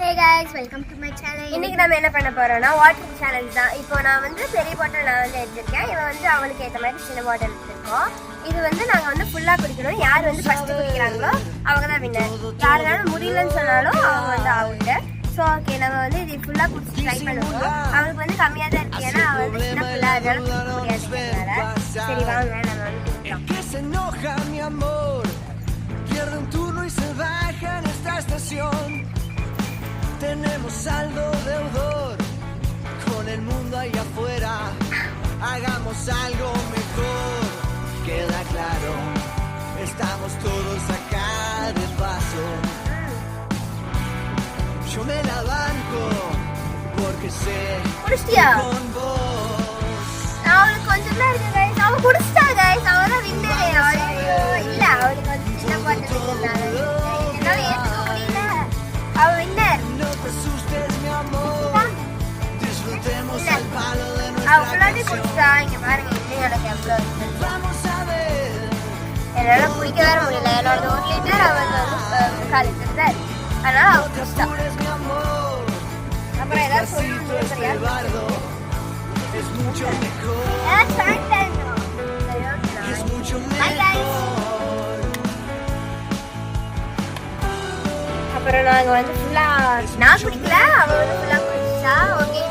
Hey guys, welcome to my channel. இன்னைக்கு நம்ம என்ன பண்ண போறோம்னா வாட்டர் சேலஞ்ச் தான். இப்போ நான் வந்து பெரிய பாட்டில் நான் வந்து எடுத்திருக்கேன். இவன் வந்து அவளுக்கு ஏற்ற மாதிரி சின்ன பாட்டில் எடுத்திருக்கோம். இது வந்து நாங்க வந்து ஃபுல்லா குடிக்கணும். யார் வந்து ஃபர்ஸ்ட் குடிக்கிறாங்களோ அவங்க தான் வின்னர். யாருனாலும் முடியலன்னு சொன்னாலும் அவங்க வந்து அவுட். ஸோ ஓகே, நம்ம வந்து இது ஃபுல்லா குடிச்சு ட்ரை பண்ணுவோம். அவளுக்கு வந்து கம்மியாக தான் இருக்கு, ஏன்னா அவள் வந்து சின்ன ஃபுல்லா அதனால குடிக்க முடியாதுனால. சரி வாங்க நம்ம வந்து குடிக்கலாம். Tenemos saldo deudor con el mundo allá afuera. Hagamos algo mejor. Queda claro, estamos todos acá de paso. Yo me la banco porque sé que con vos. அவளுக்கு கொஞ்சம் தான் இருக்கு guys. அவ குடிச்சிட்டா guys. அவ தான் வின்னர். இல்ல அவளுக்கு வந்து சின்ன பாட்டில் இருக்குனால என்னால ஏத்துக்க முடியல. அவ வின்னர். அவ்வளோது குடிச்சா இங்க பாருங்க இன்னும் எனக்கு எவ்வளோ என்னால் குடிக்க வேற முடியல. என்னோட 1 லிட்டர் அவள் வந்து 3/4 லிட்டர் தான் இருக்கு. அதனால அவள் குடிச்சா. அப்புறம் ஏதாவது சொல்லியா அப்புறம் நாங்கள் வந்து ஃபுல்லாக நான் குடிக்கல, அவள் வந்து ஃபுல்லாக குடிச்சா. ஓகே,